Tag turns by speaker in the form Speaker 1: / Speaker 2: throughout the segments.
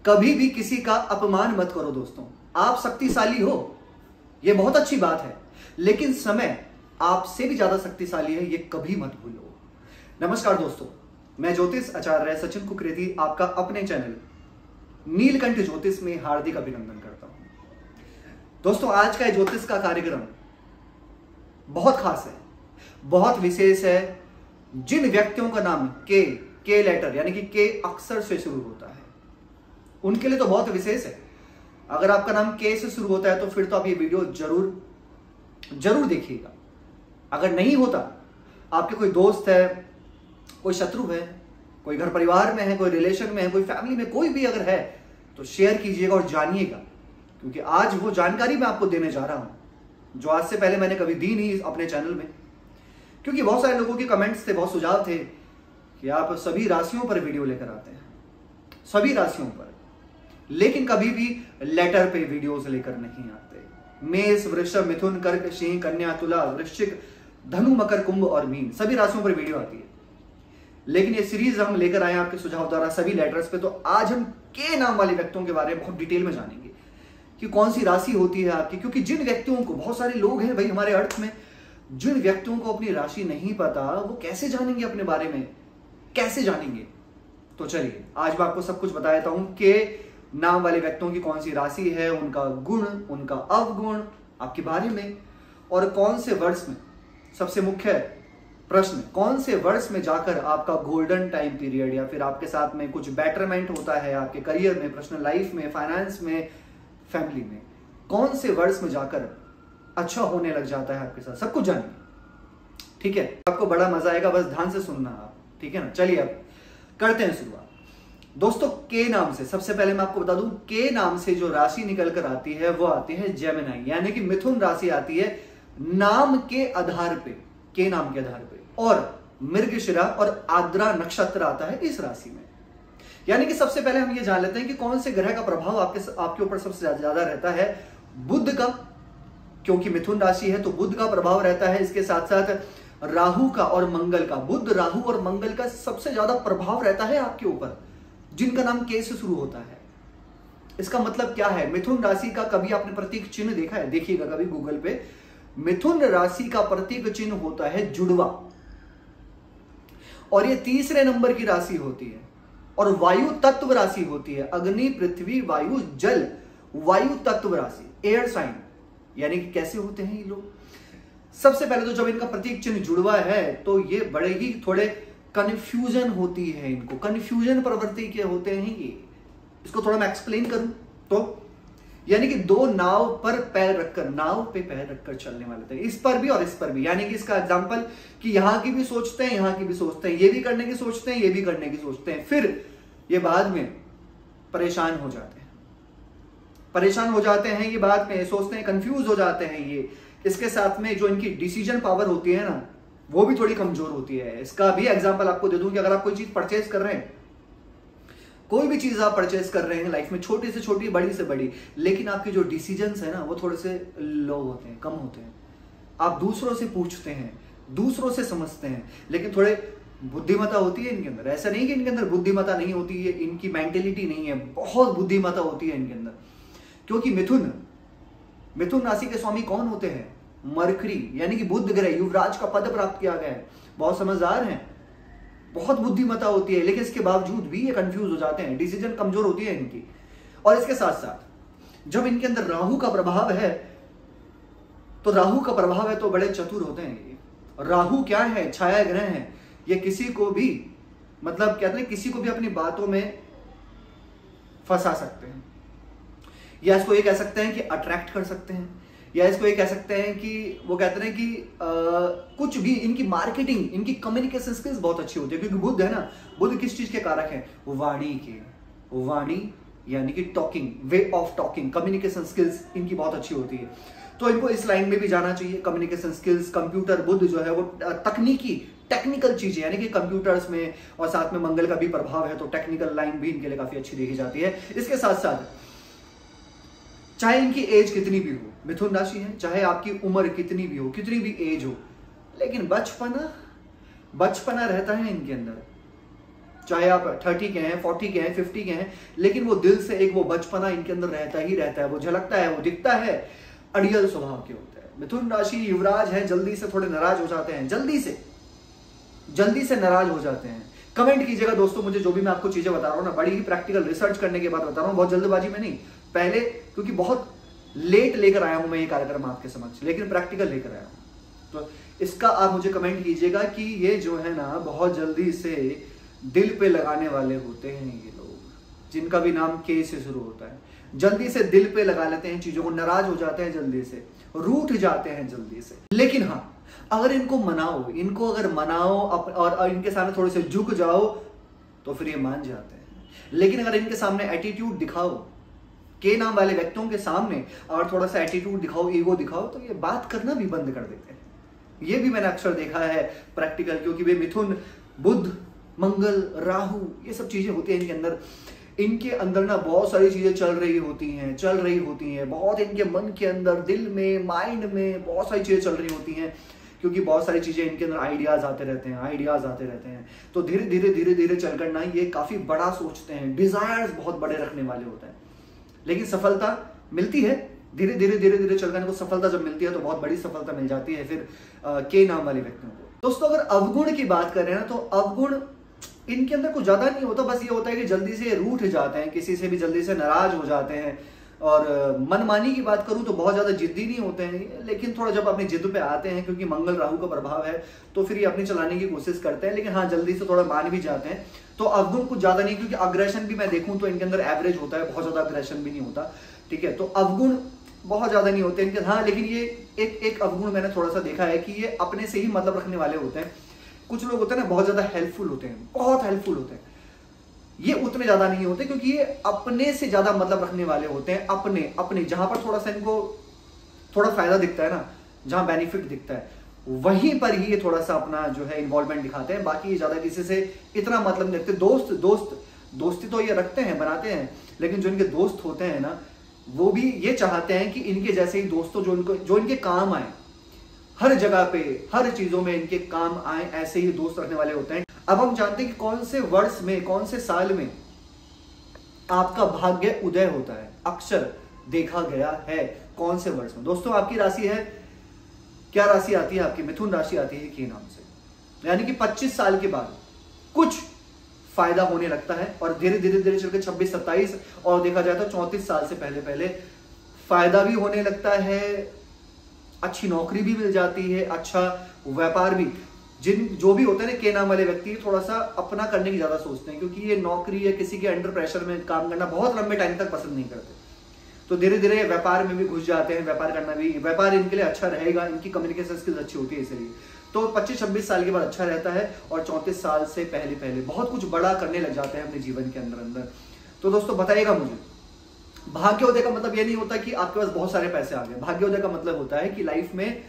Speaker 1: कभी भी किसी का अपमान मत करो दोस्तों। आप शक्तिशाली हो, यह बहुत अच्छी बात है, लेकिन समय आपसे भी ज्यादा शक्तिशाली है, यह कभी मत भूलो। नमस्कार दोस्तों, मैं ज्योतिष आचार्य सचिन कुकरेती आपका अपने चैनल नीलकंठ ज्योतिष में हार्दिक अभिनंदन करता हूं। दोस्तों, आज का ज्योतिष का कार्यक्रम बहुत खास है, बहुत विशेष है। जिन व्यक्तियों का नाम के लेटर यानी कि के अक्षर से शुरू होता है, उनके लिए तो बहुत विशेष है। अगर आपका नाम के से शुरू होता है तो फिर तो आप ये वीडियो जरूर देखिएगा। अगर नहीं होता, आपके कोई दोस्त है, कोई शत्रु है, कोई घर परिवार में है, कोई रिलेशन में है, कोई फैमिली में कोई भी अगर है, तो शेयर कीजिएगा और जानिएगा, क्योंकि आज वो जानकारी मैं आपको देने जा रहा हूं जो आज से पहले मैंने कभी दी नहीं अपने चैनल में। क्योंकि बहुत सारे लोगों के कमेंट्स थे, बहुत सुझाव थे कि आप सभी राशियों पर वीडियो लेकर आते हैं, सभी राशियों पर, लेकिन कभी भी लेटर पे वीडियोस लेकर नहीं आते। मेष, वृषभ, मिथुन, कर्क, सिंह, कन्या, तुला, वृश्चिक, धनु, मकर, कुंभ और मीन, सभी राशियों पर वीडियो आती है। लेकिन ये सीरीज हम लेकर आए आपके सुझाव द्वारा सभी लेटर्स पे। तो आज हम के नाम वाले व्यक्तियों के बारे में बहुत डिटेल में जानेंगे कि कौन सी राशि होती है आपकी। क्योंकि जिन व्यक्तियों को, बहुत सारे लोग हैं भाई हमारे अर्थ में, जिन व्यक्तियों को अपनी राशि नहीं पता, वो कैसे जानेंगे अपने बारे में, कैसे जानेंगे? तो चलिए आज मैं आपको सब कुछ बता देता हूं के नाम वाले व्यक्तियों की कौन सी राशि है, उनका गुण, उनका अवगुण आपके बारे में, और कौन से वर्ष में, सबसे मुख्य प्रश्न, कौन से वर्ष में जाकर आपका गोल्डन टाइम पीरियड या फिर आपके साथ में कुछ बेटरमेंट होता है आपके करियर में, पर्सनल लाइफ में, फाइनेंस में, फैमिली में, कौन से वर्ष में जाकर अच्छा होने लग जाता है आपके साथ, सब कुछ जानिए। ठीक है, आपको बड़ा मजा आएगा, बस ध्यान से सुनना आप, ठीक है ना। चलिए अब करते हैं शुरुआत। दोस्तों, के नाम से सबसे पहले मैं आपको बता दूं, के नाम से जो राशि निकल कर आती है वो आती है जेमिनी, यानी कि मिथुन राशि आती है नाम के आधार पे, के नाम के आधार पे। और मृगशिरा और आद्रा नक्षत्र आता है इस राशि में। यानी कि सबसे पहले हम ये जान लेते हैं कि कौन से ग्रह का प्रभाव आपके ऊपर सबसे ज्यादा रहता है। बुध का, क्योंकि मिथुन राशि है तो बुध का प्रभाव रहता है। इसके साथ साथ राहु का और मंगल का, बुध, राहु और मंगल का सबसे ज्यादा प्रभाव रहता है आपके ऊपर, जिनका नाम के से शुरू होता है। इसका मतलब क्या है? मिथुन राशि का कभी आपने प्रतीक चिन्ह देखा है? देखिएगा कभी गूगल पे, मिथुन राशि का प्रतीक चिन्ह होता है जुड़वा, और ये तीसरे नंबर की राशि होती है, और वायु तत्व राशि होती है। अग्नि, पृथ्वी, वायु, जल, वायु तत्व राशि, एयर साइन। यानी कि कैसे होते हैं ये लोग? सबसे पहले तो जब इनका प्रतीक चिन्ह जुड़वा है तो ये बड़े ही थोड़े कंफ्यूजन होती है, इनको कंफ्यूजन प्रवृत्ति के होते हैं ये। इसको थोड़ा मैं एक्सप्लेन करूं तो, यानी कि दो नाव पर पैर रखकर, नाव पे पैर रखकर चलने वाले थे, इस पर भी और इस पर भी। यानी कि इसका एग्जांपल कि यहां की भी सोचते हैं, यहां की भी सोचते हैं, ये भी करने की सोचते हैं, ये भी करने की सोचते हैं, फिर ये बाद में परेशान हो जाते हैं, ये बाद में सोचते हैं, कंफ्यूज हो जाते हैं ये। इसके साथ में जो इनकी डिसीजन पावर होती है ना, वो भी थोड़ी कमजोर होती है। इसका भी एग्जांपल आपको दे दूं कि अगर आप कोई चीज परचेज कर रहे हैं, कोई भी चीज आप परचेज कर रहे हैं लाइफ में, छोटी से छोटी, बड़ी से बड़ी, लेकिन आपके जो डिसीजंस है ना वो थोड़े से लो होते हैं, कम होते हैं। आप दूसरों से पूछते हैं, दूसरों से समझते हैं, लेकिन थोड़े बुद्धिमत्ता होती है इनके अंदर। ऐसा नहीं कि इनके अंदर बुद्धिमत्ता नहीं होती है, इनकी मेंटेलिटी नहीं है, बहुत बुद्धिमत्ता होती है इनके अंदर। क्योंकि मिथुन राशि के स्वामी कौन होते हैं? मरकरी, यानी कि बुध ग्रह, युवराज का पद प्राप्त किया गया है। बहुत समझदार हैं, बहुत बुद्धिमत्ता होती है, लेकिन इसके बावजूद भी ये कंफ्यूज हो जाते हैं, डिसीजन कमजोर होती है इनकी। और इसके साथ साथ जब इनके अंदर राहु का प्रभाव है, तो बड़े चतुर होते हैं ये। राहु क्या है? छाया ग्रह है। ये किसी को भी, मतलब कहते हैं, किसी को भी अपनी बातों में फंसा सकते हैं, या इसको ये कह सकते हैं कि अट्रैक्ट कर सकते हैं, या इसको ये कह सकते हैं कि वो कहते हैं कि कुछ भी, इनकी मार्केटिंग, इनकी कम्युनिकेशन स्किल्स बहुत अच्छी होती है। क्योंकि बुध है ना, बुध किस चीज के कारक है? वाणी के, वाणी यानी कि talking, way of talking, communication skills इनकी बहुत अच्छी होती है। तो इनको इस लाइन में भी जाना चाहिए, कम्युनिकेशन स्किल्स। कंप्यूटर, बुध जो है वो टेक्निकल चीजें, यानी कि कंप्यूटर्स में, और साथ में मंगल का भी प्रभाव है, तो टेक्निकल लाइन भी इनके लिए काफी अच्छी देखी जाती है। इसके साथ साथ चाहे इनकी एज कितनी भी हो, मिथुन राशि है, चाहे आपकी उम्र कितनी भी हो, कितनी भी एज हो, लेकिन बचपना रहता है इनके अंदर। चाहे आप 30 के हैं, 40 के हैं, 50 के हैं, लेकिन वो दिल से एक वो बचपना इनके अंदर रहता ही रहता है, वो झलकता है, वो दिखता है, अड़ियल स्वभाव के होते हैं। मिथुन राशि युवराज है, जल्दी से थोड़े नाराज हो जाते हैं, जल्दी से नाराज हो जाते हैं। कमेंट कीजिएगा दोस्तों, मुझे जो भी मैं आपको चीजें बता रहा हूं ना, बड़ी ही प्रैक्टिकल रिसर्च करने के बाद बता रहा हूं, बहुत जल्दबाजी में नहीं, पहले क्योंकि बहुत लेट लेकर आया हूं मैं ये कार्यक्रम आपके समक्ष, लेकिन प्रैक्टिकल लेकर आया हूं। तो इसका आप मुझे कमेंट कीजिएगा कि ये जो है ना बहुत जल्दी से दिल पे लगाने वाले होते हैं ये लोग, जिनका भी नाम के से शुरू होता है, जल्दी से दिल पे लगा लेते हैं चीजों को, नाराज हो जाते हैं जल्दी से, रूठ जाते हैं जल्दी से। लेकिन हाँ, अगर इनको मनाओ और इनके सामने थोड़े से झुक जाओ तो फिर ये मान जाते हैं। लेकिन अगर इनके सामने एटीट्यूड दिखाओ, के नाम वाले व्यक्तियों के सामने अगर थोड़ा सा एटीट्यूड दिखाओ, ईगो दिखाओ, तो ये बात करना भी बंद कर देते हैं। ये भी मैंने अक्सर देखा है प्रैक्टिकल, क्योंकि वे मिथुन, बुध, मंगल, राहु, ये सब चीजें होती हैं इनके अंदर ना बहुत सारी चीजें चल रही होती हैं, बहुत इनके मन के अंदर, दिल में, माइंड में बहुत सारी चीजें चल रही होती हैं, क्योंकि बहुत सारी चीजें इनके अंदर आइडियाज आते रहते हैं। तो धीरे धीरे चलकर ना ये काफी बड़ा सोचते हैं, डिजायर्स बहुत बड़े रखने वाले होते हैं, लेकिन सफलता मिलती है धीरे धीरे चलकर इनको सफलता जब मिलती है तो बहुत बड़ी सफलता मिल जाती है फिर के नाम वाले व्यक्तियों को। दोस्तों अगर अवगुण की बात करें ना, तो अवगुण इनके अंदर कुछ ज्यादा नहीं होता, बस ये होता है कि जल्दी से रूठ जाते हैं, किसी से भी जल्दी से नाराज हो जाते हैं। और मनमानी की बात करूं तो बहुत ज्यादा जिद्दी नहीं होते हैं, लेकिन थोड़ा जब अपनी जिद पे आते हैं, क्योंकि मंगल राहु का प्रभाव है, तो फिर ये अपनी चलाने की कोशिश करते हैं, लेकिन हाँ जल्दी से थोड़ा मान भी जाते हैं। तो अवगुण कुछ ज्यादा नहीं, क्योंकि अग्रेशन भी मैं देखूं तो इनके अंदर एवरेज होता है, बहुत ज्यादा अग्रेशन भी नहीं होता, ठीक है। तो अवगुण बहुत ज्यादा नहीं होते इनके, हाँ लेकिन ये एक अवगुण मैंने थोड़ा सा देखा है कि ये अपने से ही मतलब रखने वाले होते हैं। कुछ लोग होते हैं ना बहुत ज्यादा हेल्पफुल होते हैं, बहुत हेल्पफुल होते हैं, ये उतने ज्यादा नहीं होते, क्योंकि ये अपने से ज्यादा मतलब रखने वाले होते हैं। अपने जहां पर थोड़ा सा इनको थोड़ा फायदा दिखता है ना, जहां बेनिफिट दिखता है, वहीं पर ही ये थोड़ा सा अपना जो है इन्वॉल्वमेंट दिखाते हैं, बाकी ये ज्यादा किसी से इतना मतलब नहीं रखते। दोस्ती तो ये रखते हैं, बनाते हैं, लेकिन जो इनके दोस्त होते हैं ना, वो भी ये चाहते हैं कि इनके जैसे ही दोस्तों जो इनके काम आए, हर जगह पे हर चीजों में इनके काम आए, ऐसे ही दोस्त रखने वाले होते हैं। अब हम जानते हैं कि कौन से वर्ष में, कौन से साल में आपका भाग्य उदय होता है, अक्सर देखा गया है कौन से वर्ष में। दोस्तों आपकी राशि है, क्या राशि आती है आपकी? मिथुन राशि आती है के नाम से, यानी कि 25 साल के बाद कुछ फायदा होने लगता है, और धीरे धीरे चलकर 26, 27 और देखा जाए तो 34 साल से पहले फायदा भी होने लगता है, अच्छी नौकरी भी मिल जाती है, अच्छा व्यापार भी। जो भी होते हैं ना के नाम वाले व्यक्ति, थोड़ा सा अपना करने की ज्यादा सोचते हैं, क्योंकि ये नौकरी या किसी के अंडर प्रेशर में काम करना बहुत लंबे टाइम तक पसंद नहीं करते। तो धीरे धीरे व्यापार में भी घुस जाते हैं, व्यापार करना भी, व्यापार इनके लिए अच्छा रहेगा, इनकी कम्युनिकेशन स्किल्स अच्छी होती है इसलिए। तो 25-26 साल के बाद अच्छा रहता है, और 34 साल से पहले बहुत कुछ बड़ा करने लग जाते हैं अपने जीवन के अंदर। तो दोस्तों बताइएगा मुझे, भाग्योदय का मतलब ये नहीं होता कि आपके पास बहुत सारे पैसे आ गए। भाग्योदय का मतलब होता है कि लाइफ में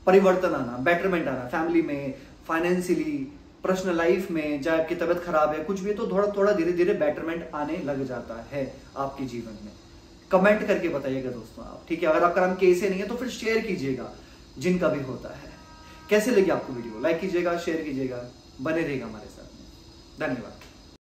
Speaker 1: परिवर्तन आना, बेटरमेंट आना, फैमिली में, फाइनेंशियली, पर्सनल लाइफ में, चाहे आपकी तबियत खराब है, कुछ भी, तो थोड़ा धीरे धीरे बेटरमेंट आने लग जाता है आपके जीवन में। कमेंट करके बताइएगा दोस्तों आप, ठीक है। अगर आपका नाम कैसे नहीं है तो फिर शेयर कीजिएगा, जिनका भी होता है। कैसे लगी आपको वीडियो? लाइक कीजिएगा, शेयर कीजिएगा, बने रहेगा हमारे साथ में। धन्यवाद।